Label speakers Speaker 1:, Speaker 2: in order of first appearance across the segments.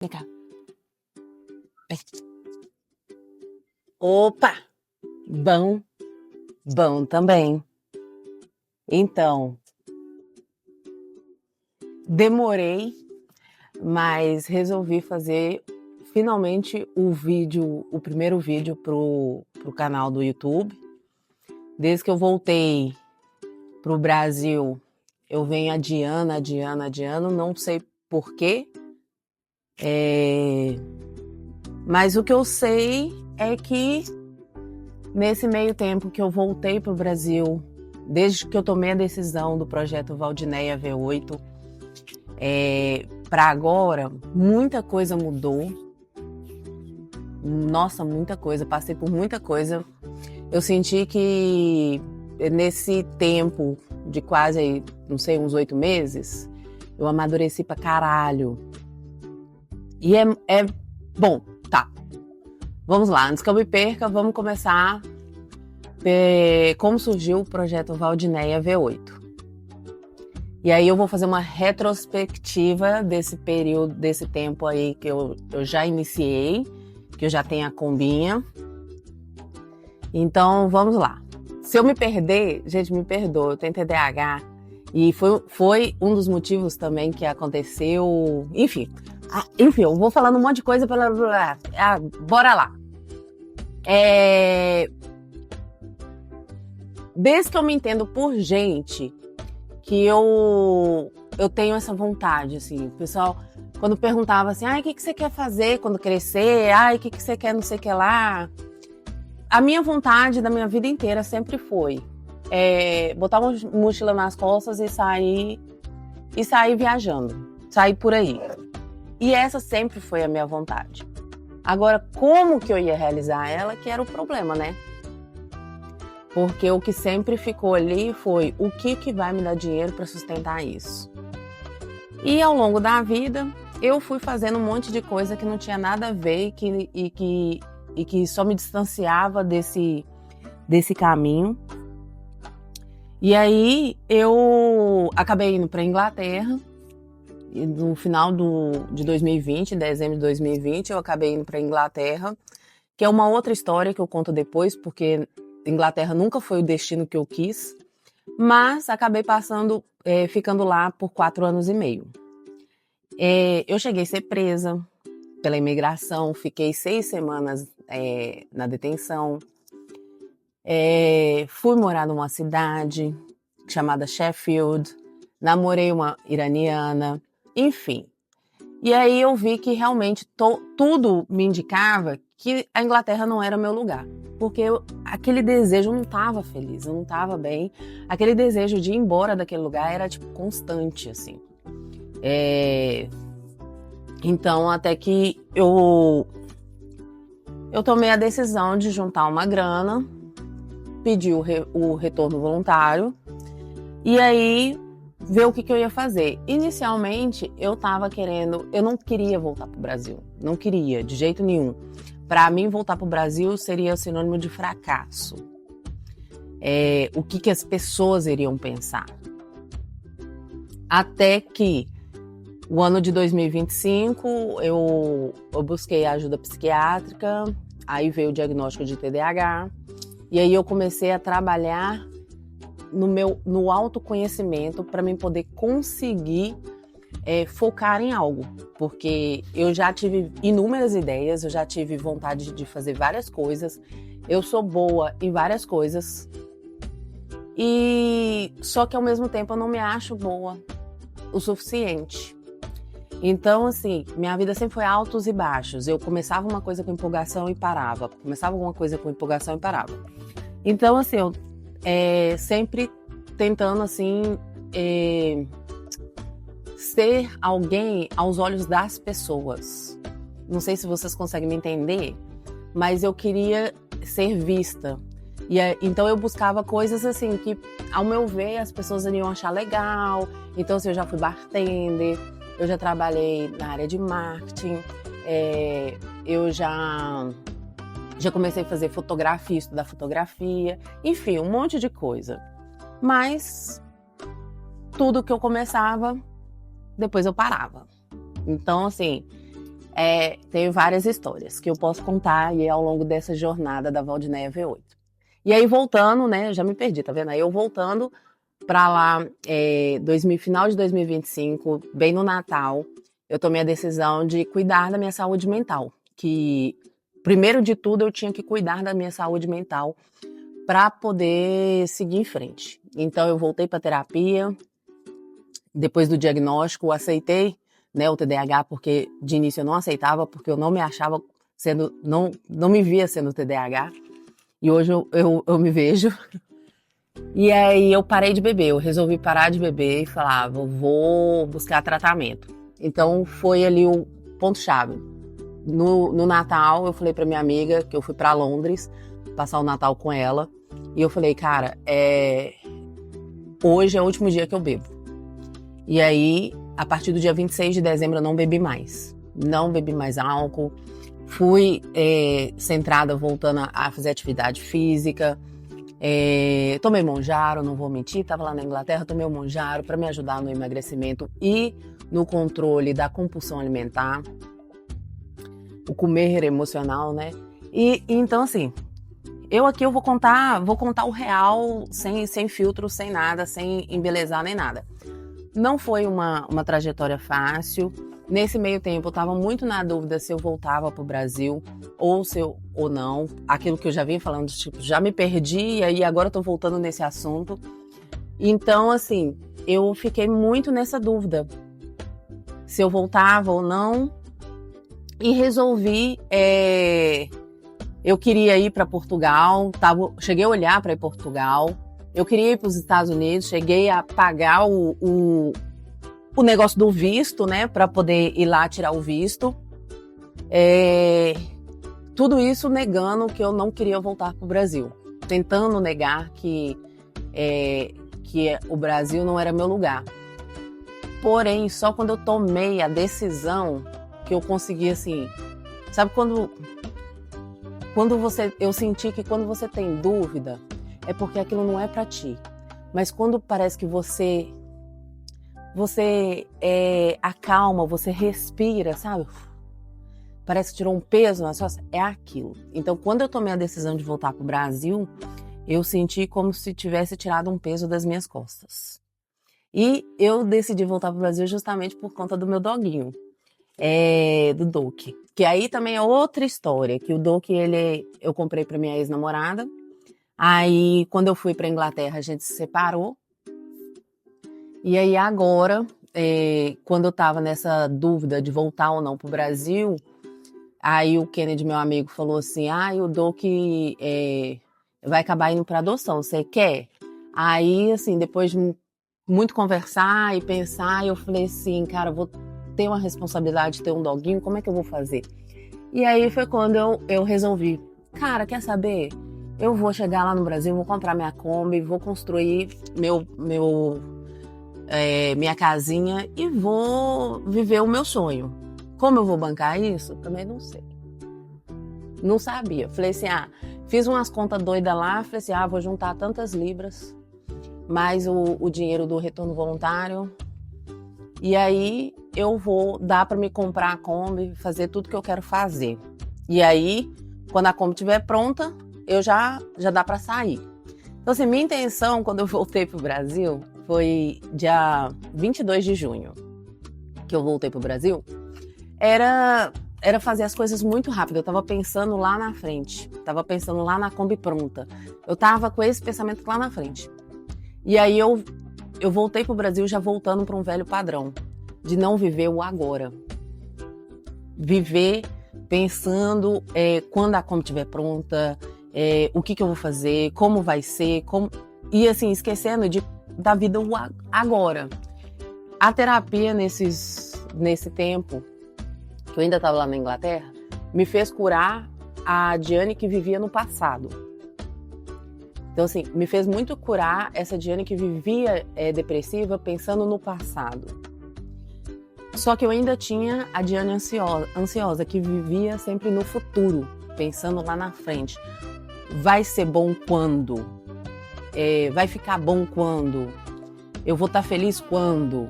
Speaker 1: Vem cá. Vem. Opa! Bom, bom também. Então, demorei, mas resolvi fazer finalmente o primeiro vídeo pro canal do YouTube. Desde que eu voltei pro Brasil, eu venho adiando, não sei porquê. Mas o que eu sei é que nesse meio tempo que eu voltei pro Brasil, desde que eu tomei a decisão do projeto Valdineia V8, para agora, muita coisa mudou. Nossa, muita coisa. Passei por muita coisa. Eu senti que nesse tempo de quase, não sei, uns 8 meses, eu amadureci pra caralho. E bom, tá. Vamos lá, antes que eu me perca, vamos começar como surgiu o projeto Valdineia V8. E aí eu vou fazer uma retrospectiva desse período, desse tempo aí que eu já iniciei, que eu já tenho a combinha. Então, vamos lá. Se eu me perder, gente, me perdoa, eu tenho TDAH. E foi um dos motivos também que aconteceu. Enfim, eu vou falando um monte de coisa. Bora lá. Desde que eu me entendo por gente, que eu tenho essa vontade, assim. O pessoal, quando perguntava assim, o que você quer fazer quando crescer? O que você quer não sei o que lá? A minha vontade da minha vida inteira sempre foi botar uma mochila nas costas e sair viajando, sair por aí. E essa sempre foi a minha vontade. Agora, como que eu ia realizar ela, que era o problema, né? Porque o que sempre ficou ali foi o que vai me dar dinheiro para sustentar isso. E ao longo da vida, eu fui fazendo um monte de coisa que não tinha nada a ver e que só me distanciava desse caminho. E aí eu acabei indo para a Inglaterra. E no final de 2020, em dezembro de 2020, eu acabei indo para a Inglaterra, que é uma outra história que eu conto depois, porque Inglaterra nunca foi o destino que eu quis, mas acabei ficando lá por 4 anos e meio. Eu cheguei a ser presa pela imigração, fiquei 6 semanas na detenção. Fui morar numa cidade chamada Sheffield, namorei uma iraniana, enfim. E aí eu vi que realmente tudo me indicava que a Inglaterra não era meu lugar. Porque aquele desejo, eu não estava feliz, eu não estava bem. Aquele desejo de ir embora daquele lugar era tipo constante, assim. Então, até que eu tomei a decisão de juntar uma grana, pedir o retorno voluntário e aí ver o que eu ia fazer. Inicialmente, eu não queria voltar pro Brasil. Não queria, de jeito nenhum. Para mim, voltar pro Brasil seria sinônimo de fracasso. O que as pessoas iriam pensar. Até que o ano de 2025, eu busquei ajuda psiquiátrica, aí veio o diagnóstico de TDAH, e aí eu comecei a trabalhar no autoconhecimento para mim poder conseguir focar em algo, porque eu já tive inúmeras ideias, eu já tive vontade de fazer várias coisas, eu sou boa em várias coisas, e só que ao mesmo tempo eu não me acho boa o suficiente. Então, assim, minha vida sempre foi altos e baixos. Eu começava uma coisa com empolgação e parava. Começava alguma coisa com empolgação e parava. Então, assim, eu sempre tentando, assim, ser alguém aos olhos das pessoas. Não sei se vocês conseguem me entender, mas eu queria ser vista. Então eu buscava coisas assim que, ao meu ver, as pessoas iriam achar legal. Então, assim, eu já fui bartender, eu já trabalhei na área de marketing, eu já comecei a fazer fotografia, estudar fotografia, enfim, um monte de coisa. Mas tudo que eu começava, depois eu parava. Então, assim, Tenho várias histórias que eu posso contar aí ao longo dessa jornada da Valdinéia V8. E aí voltando, né, já me perdi, tá vendo? Aí eu voltando para lá, final de 2025, bem no Natal, eu tomei a decisão de cuidar da minha saúde mental, que primeiro de tudo eu tinha que cuidar da minha saúde mental para poder seguir em frente. Então eu voltei para terapia, depois do diagnóstico, aceitei, né, o TDAH, porque de início eu não aceitava, porque eu não me achava sendo, não me via sendo TDAH, e hoje eu me vejo. E aí eu parei de beber, eu resolvi parar de beber e falava, vou buscar tratamento. Então foi ali o ponto-chave. No Natal eu falei pra minha amiga que eu fui pra Londres, passar o Natal com ela, e eu falei, cara, hoje é o último dia que eu bebo. E aí, a partir do dia 26 de dezembro eu não bebi mais. Não bebi mais álcool. Fui centrada, voltando a fazer atividade física. Tomei Monjaro, não vou mentir, estava lá na Inglaterra, tomei o Monjaro para me ajudar no emagrecimento e no controle da compulsão alimentar, o comer emocional, né? E então assim, eu vou contar o real, sem filtro, sem nada, sem embelezar nem nada. Não foi uma trajetória fácil. Nesse meio tempo, eu estava muito na dúvida se eu voltava para o Brasil ou não. Aquilo que eu já vinha falando, tipo, já me perdi e aí agora estou voltando nesse assunto. Então, assim, eu fiquei muito nessa dúvida se eu voltava ou não. E resolvi, eu queria ir para Portugal, cheguei a olhar para Portugal. Eu queria ir para os Estados Unidos, cheguei a pagar o negócio do visto, né, para poder ir lá tirar o visto. Tudo isso negando que eu não queria voltar para o Brasil, tentando negar que o Brasil não era meu lugar. Porém, só quando eu tomei a decisão que eu consegui, assim, sabe quando eu senti que quando você tem dúvida, é porque aquilo não é para ti. Mas quando parece que você acalma, você respira, sabe? Parece que tirou um peso nas costas, é aquilo. Então, quando eu tomei a decisão de voltar para o Brasil, eu senti como se tivesse tirado um peso das minhas costas. E eu decidi voltar para o Brasil justamente por conta do meu doguinho, do Doki. Que aí também é outra história, que o Doki, eu comprei para minha ex-namorada. Aí, quando eu fui para a Inglaterra, a gente se separou. E aí, agora, quando eu estava nessa dúvida de voltar ou não para o Brasil, aí o Kennedy, meu amigo, falou assim, o Doki vai acabar indo para adoção, você quer? Aí, assim, depois de muito conversar e pensar, eu falei assim, cara, vou ter uma responsabilidade de ter um doguinho, como é que eu vou fazer? E aí foi quando eu resolvi, cara, quer saber? Eu vou chegar lá no Brasil, vou comprar minha Kombi, vou construir minha casinha e vou viver o meu sonho. Como eu vou bancar isso? Também não sei. Não sabia. Falei assim, fiz umas contas doidas lá, falei assim, vou juntar tantas libras, mais o dinheiro do retorno voluntário, e aí eu vou dar para me comprar a Kombi, fazer tudo que eu quero fazer. E aí, quando a Kombi estiver pronta, eu já dá para sair. Então, assim, minha intenção, quando eu voltei pro Brasil, foi dia 22 de junho, que eu voltei pro Brasil, era fazer as coisas muito rápido. Eu tava pensando lá na frente, tava pensando lá na Kombi pronta. Eu tava com esse pensamento lá na frente. E aí eu voltei pro Brasil já voltando para um velho padrão, de não viver o agora. Viver pensando quando a Kombi estiver pronta, o que eu vou fazer, como vai ser, e assim, esquecendo da vida agora. A terapia nesse tempo, que eu ainda estava lá na Inglaterra, me fez curar a Diane que vivia no passado. Então, assim, me fez muito curar essa Diane que vivia depressiva pensando no passado. Só que eu ainda tinha a Diane ansiosa, que vivia sempre no futuro, pensando lá na frente. Vai ser bom quando? Vai ficar bom quando? Eu vou estar feliz quando?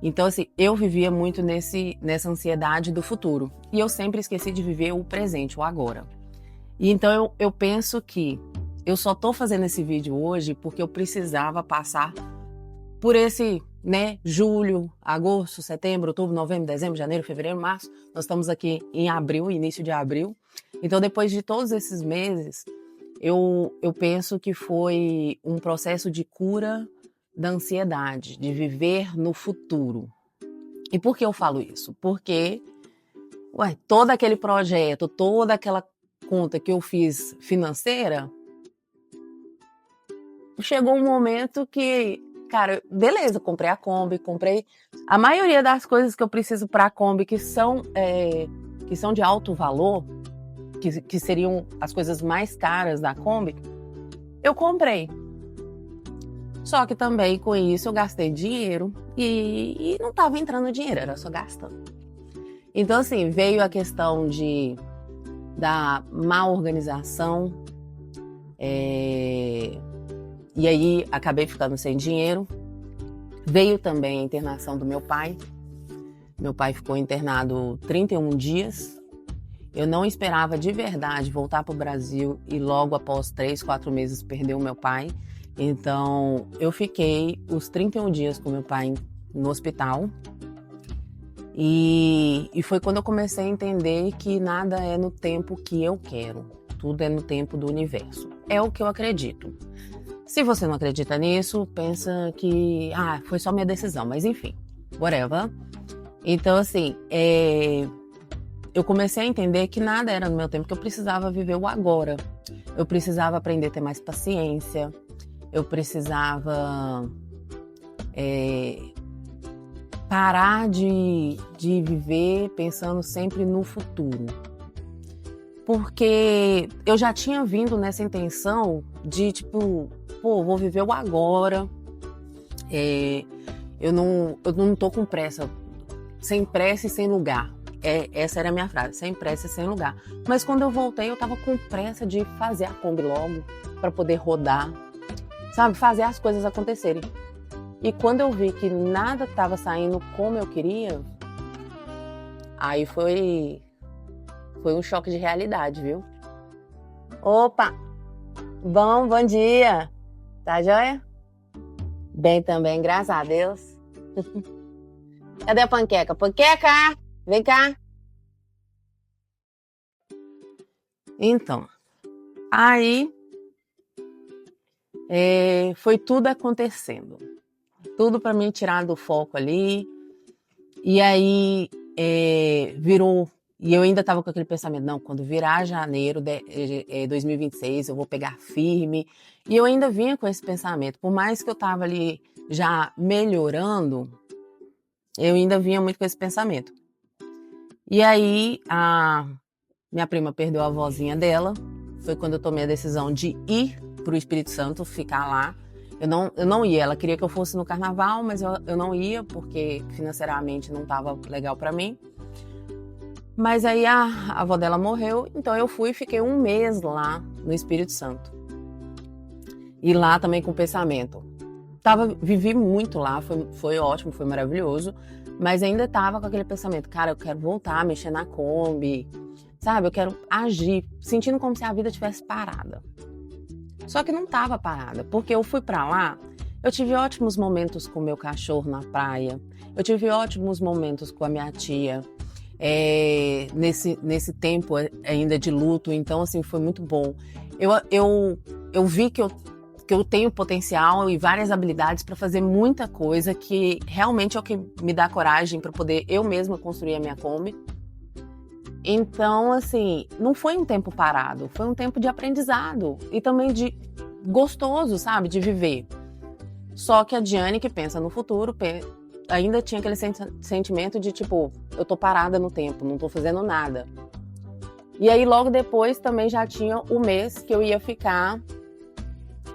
Speaker 1: Então, assim, eu vivia muito nessa ansiedade do futuro. E eu sempre esqueci de viver o presente, o agora. E então eu penso que eu só tô fazendo esse vídeo hoje porque eu precisava passar por esse, né, julho, agosto, setembro, outubro, novembro, dezembro, janeiro, fevereiro, março. Nós estamos aqui em abril, início de abril. Então, depois de todos esses meses, eu penso que foi um processo de cura da ansiedade, de viver no futuro. E por que eu falo isso? Porque, todo aquele projeto, toda aquela conta que eu fiz financeira, chegou um momento que, cara, beleza, comprei a Kombi, comprei a maioria das coisas que eu preciso para a Kombi, que são de alto valor, que seriam as coisas mais caras da Kombi, eu comprei. Só que também com isso eu gastei dinheiro e não estava entrando dinheiro, era só gastando. Então, assim, veio a questão da má organização, e aí acabei ficando sem dinheiro. Veio também a internação do meu pai. Meu pai ficou internado 31 dias. Eu não esperava de verdade voltar para o Brasil e logo após 3, 4 meses perder o meu pai. Então, eu fiquei os 31 dias com meu pai no hospital. E foi quando eu comecei a entender que nada é no tempo que eu quero. Tudo é no tempo do universo. É o que eu acredito. Se você não acredita nisso, pensa que foi só minha decisão. Mas enfim, whatever. Então, assim, eu comecei a entender que nada era no meu tempo, que eu precisava viver o agora. Eu precisava aprender a ter mais paciência. Eu precisava parar de viver pensando sempre no futuro. Porque eu já tinha vindo nessa intenção de, tipo, vou viver o agora. Eu não tô com pressa. Sem pressa e sem lugar. Essa era a minha frase, sem pressa e sem lugar. Mas quando eu voltei, eu tava com pressa de fazer a Kombi logo, para poder rodar. Sabe, fazer as coisas acontecerem. E quando eu vi que nada estava saindo como eu queria, aí foi um choque de realidade, viu? Opa! Bom dia! Tá joia? Bem também, graças a Deus. Cadê a panqueca? Panqueca! Vem cá! Então, aí foi tudo acontecendo. Tudo para mim tirar do foco ali. E aí virou. E eu ainda estava com aquele pensamento, não, quando virar janeiro de 2026, eu vou pegar firme. E eu ainda vinha com esse pensamento. Por mais que eu estava ali já melhorando, eu ainda vinha muito com esse pensamento. E aí a minha prima perdeu a avózinha dela. Foi quando eu tomei a decisão de ir para o Espírito Santo, ficar lá. Eu não ia, ela queria que eu fosse no carnaval, mas eu não ia porque financeiramente não estava legal para mim. Mas aí a avó dela morreu, então eu fui e fiquei um mês lá no Espírito Santo. E lá também com o pensamento. Vivi muito lá, foi ótimo, foi maravilhoso, mas ainda estava com aquele pensamento, cara, eu quero voltar a mexer na Kombi, sabe? Eu quero agir, sentindo como se a vida tivesse parada. Só que não estava parada, porque eu fui para lá, eu tive ótimos momentos com o meu cachorro na praia, eu tive ótimos momentos com a minha tia, nesse tempo ainda de luto, então assim, foi muito bom. Eu vi que eu tenho potencial e várias habilidades para fazer muita coisa que realmente é o que me dá coragem para poder eu mesma construir a minha Kombi. Então, assim, não foi um tempo parado, foi um tempo de aprendizado e também de gostoso, sabe, de viver. Só que a Diane, que pensa no futuro, ainda tinha aquele sentimento de, tipo, eu tô parada no tempo, não tô fazendo nada. E aí, logo depois, também já tinha o mês que eu ia ficar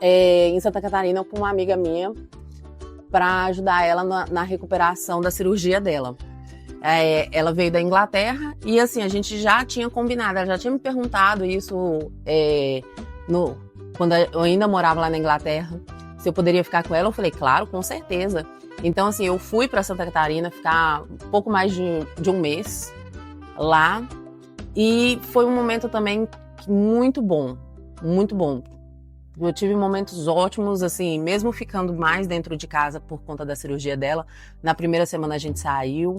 Speaker 1: em Santa Catarina com uma amiga minha para ajudar ela na recuperação da cirurgia dela. Ela veio da Inglaterra e assim, a gente já tinha combinado, ela já tinha me perguntado isso quando eu ainda morava lá na Inglaterra, se eu poderia ficar com ela. Eu falei, claro, com certeza. Então, assim, eu fui para Santa Catarina ficar um pouco mais de um mês lá. E foi um momento também muito bom, muito bom. Eu tive momentos ótimos, assim, mesmo ficando mais dentro de casa por conta da cirurgia dela. Na primeira semana a gente saiu,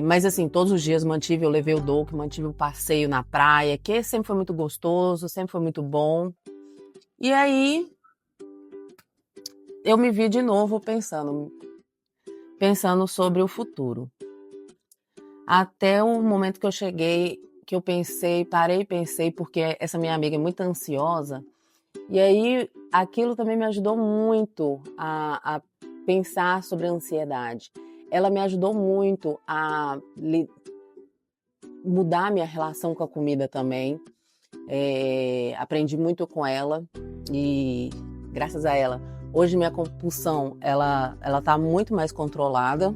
Speaker 1: mas assim, todos os dias eu levei o Doug, mantive o passeio na praia, que sempre foi muito gostoso, sempre foi muito bom. E aí, eu me vi de novo pensando sobre o futuro. Até o momento que eu cheguei, que eu parei e pensei, porque essa minha amiga é muito ansiosa, e aí aquilo também me ajudou muito a pensar sobre a ansiedade. Ela me ajudou muito a mudar minha relação com a comida também. Aprendi muito com ela e graças a ela, hoje minha compulsão ela tá muito mais controlada.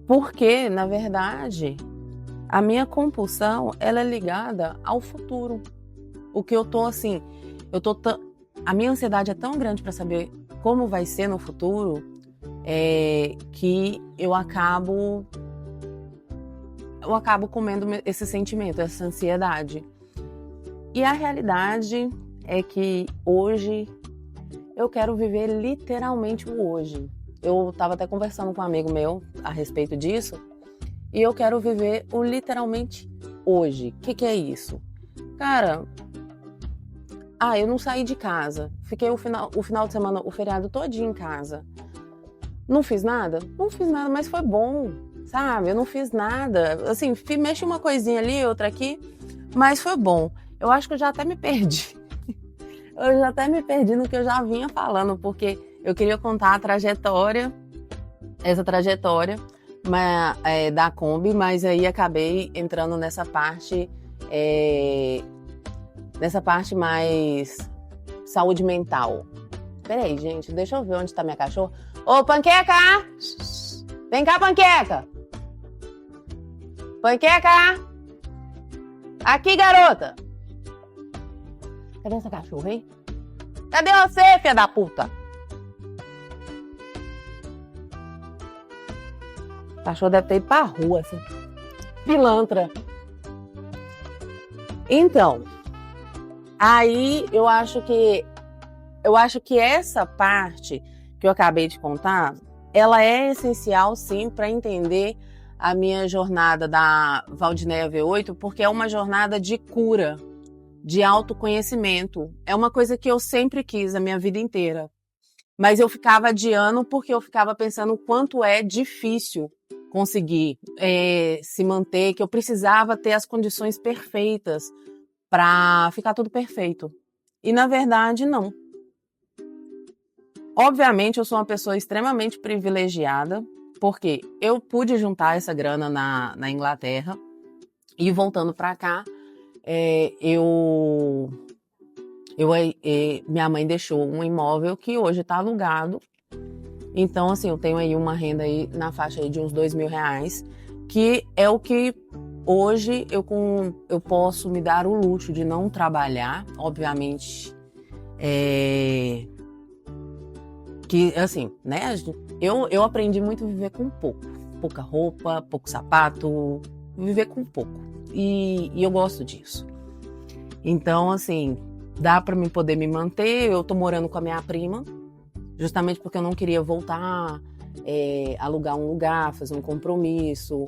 Speaker 1: Porque, na verdade, a minha compulsão, ela é ligada ao futuro. O que eu tô assim, a minha ansiedade é tão grande para saber como vai ser no futuro, que eu acabo comendo esse sentimento, essa ansiedade. E a realidade é que hoje eu quero viver literalmente o hoje. Eu estava até conversando com um amigo meu a respeito disso, e eu quero viver o literalmente hoje. O que é isso? Cara, eu não saí de casa. Fiquei o final de semana, o feriado todinho em casa. Não fiz nada? Não fiz nada, mas foi bom, sabe? Eu não fiz nada. Assim, mexi uma coisinha ali, outra aqui, mas foi bom. Eu acho que eu já até me perdi. Eu já até me perdi no que eu já vinha falando, porque eu queria contar essa trajetória da Kombi, mas aí acabei entrando nessa parte mais saúde mental. Peraí, gente, deixa eu ver onde tá minha cachorra. Ô, Panqueca! Vem cá, Panqueca! Panqueca! Aqui, garota! Cadê essa cachorra, hein? Cadê você, filha da puta? O cachorro deve ter ido pra rua, assim. Pilantra. Então, aí eu acho que essa parte que eu acabei de contar, ela é essencial, sim, para entender a minha jornada da Valdinéia V8, porque é uma jornada de cura, de autoconhecimento. É uma coisa que eu sempre quis a minha vida inteira. Mas eu ficava adiando porque eu ficava pensando o quanto é difícil conseguir se manter, que eu precisava ter as condições perfeitas para ficar tudo perfeito. E na verdade, não. Obviamente, eu sou uma pessoa extremamente privilegiada, porque eu pude juntar essa grana na Inglaterra e voltando para cá, minha mãe deixou um imóvel que hoje está alugado. Então, assim, eu tenho aí uma renda aí na faixa aí de uns R$2.000, que é o que hoje eu posso me dar o luxo de não trabalhar, obviamente. Que, assim, né? Eu aprendi muito a viver com pouca roupa, pouco sapato, viver com pouco. E eu gosto disso. Então, assim, dá para mim poder me manter. Eu tô morando com a minha prima, justamente porque eu não queria voltar, alugar um lugar, fazer um compromisso,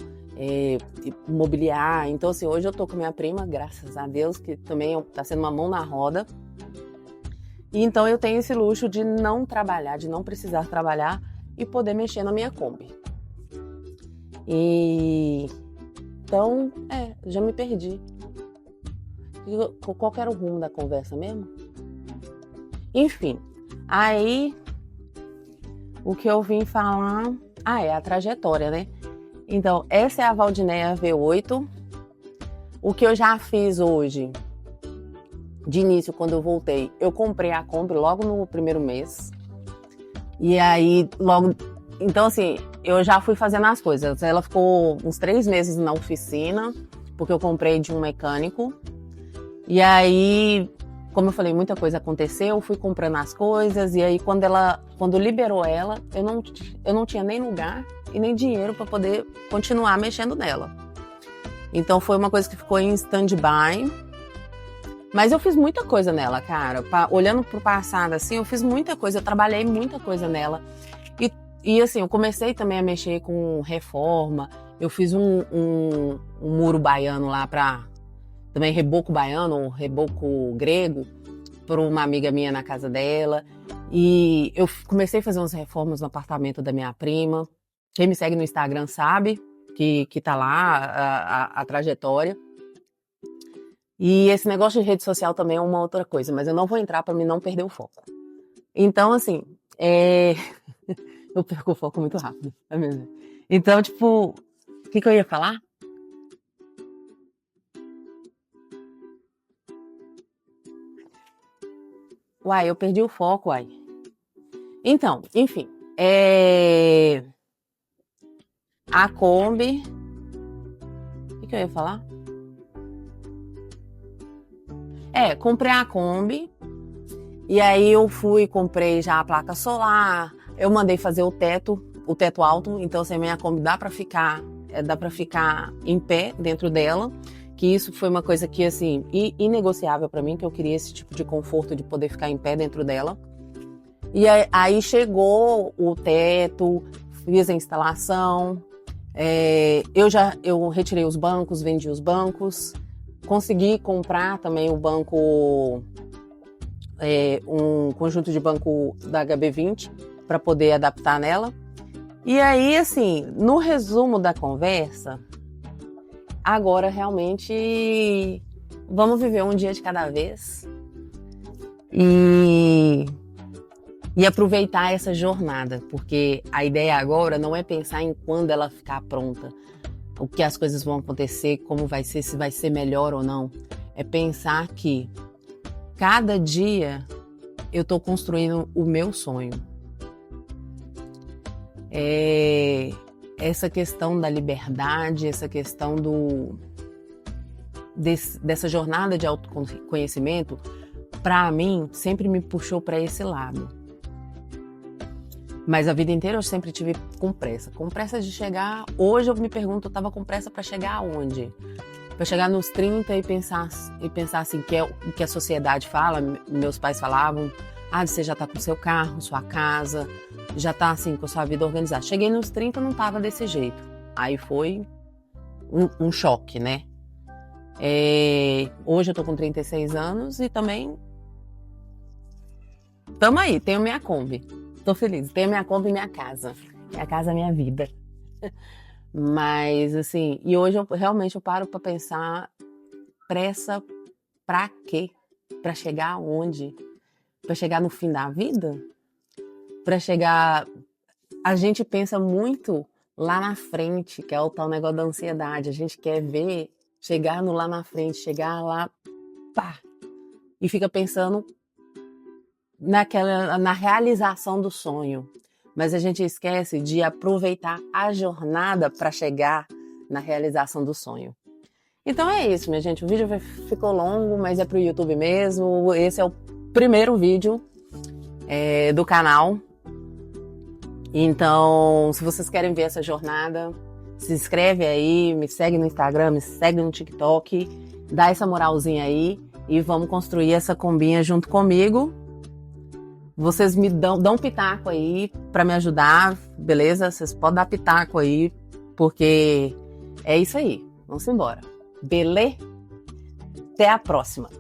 Speaker 1: mobiliar. Então, assim, hoje eu tô com a minha prima, graças a Deus, que também tá sendo uma mão na roda. E então eu tenho esse luxo de não trabalhar, de não precisar trabalhar e poder mexer na minha Kombi. Então, já me perdi. Qual que era o rumo da conversa mesmo? Enfim, aí o que eu vim falar... é a trajetória, né? Então, essa é a Valdinéia V8. O que eu já fiz hoje, de início, quando eu voltei, eu comprei a Kombi logo no primeiro mês. E aí, logo... Então, assim, eu já fui fazendo as coisas. Ela ficou uns 3 meses na oficina, porque eu comprei de um mecânico. E aí, como eu falei, muita coisa aconteceu, eu fui comprando as coisas, e aí quando liberou ela, eu não tinha nem lugar e nem dinheiro para poder continuar mexendo nela. Então foi uma coisa que ficou em stand-by. Mas eu fiz muita coisa nela, cara. Olhando pro passado, assim, eu fiz muita coisa, eu trabalhei muita coisa nela. E assim, eu comecei também a mexer com reforma. Eu fiz um muro baiano lá também reboco baiano, reboco grego, para uma amiga minha na casa dela. E eu comecei a fazer umas reformas no apartamento da minha prima. Quem me segue no Instagram sabe que tá lá a trajetória. E esse negócio de rede social também é uma outra coisa, mas eu não vou entrar para mim não perder o foco. Então, assim, eu perco o foco muito rápido. É mesmo. Então, tipo, o que eu ia falar? Uai, eu perdi o foco, uai. Então, enfim, a Kombi. O que eu ia falar? Comprei a Kombi. E aí eu comprei já a placa solar. Eu mandei fazer o teto alto. Então, assim, a minha Kombi dá pra ficar em pé dentro dela. Que isso foi uma coisa que, assim, inegociável pra mim, que eu queria esse tipo de conforto de poder ficar em pé dentro dela. E aí chegou o teto, fiz a instalação, eu retirei os bancos, vendi os bancos, consegui comprar também o banco, um conjunto de banco da HB20 para poder adaptar nela. E aí, assim, no resumo da conversa, agora realmente vamos viver um dia de cada vez e aproveitar essa jornada, porque a ideia agora não é pensar em quando ela ficar pronta, o que as coisas vão acontecer, como vai ser, se vai ser melhor ou não. É pensar que cada dia eu estou construindo o meu sonho. Essa questão da liberdade, essa questão dessa jornada de autoconhecimento, para mim, sempre me puxou para esse lado. Mas a vida inteira eu sempre tive com pressa de chegar. Hoje eu me pergunto, eu estava com pressa para chegar aonde? Para chegar nos 30 e pensar assim, que é o que a sociedade fala, meus pais falavam, você já está com seu carro, sua casa, já está assim, com a sua vida organizada. Cheguei nos 30, não estava desse jeito. Aí foi um choque, né? Hoje eu tô com 36 anos e também tamo aí, tenho minha Kombi. Tô feliz, tenho minha Kombi e minha casa. Minha casa é minha vida. Mas, assim, e hoje eu realmente paro pra pensar, pressa pra quê? Pra chegar aonde? Pra chegar no fim da vida? Pra chegar... A gente pensa muito lá na frente, que é o tal negócio da ansiedade. A gente quer ver, chegar no lá na frente, chegar lá, pá! E fica pensando na realização do sonho. Mas a gente esquece de aproveitar a jornada para chegar na realização do sonho. Então é isso, minha gente. O vídeo ficou longo, mas é pro YouTube mesmo. Esse é o primeiro vídeo do canal. Então, se vocês querem ver essa jornada, se inscreve aí, me segue no Instagram, me segue no TikTok, dá essa moralzinha aí e vamos construir essa combinha junto comigo. Vocês me dão um pitaco aí pra me ajudar, beleza? Vocês podem dar pitaco aí, porque é isso aí. Vamos embora. Beleza? Até a próxima.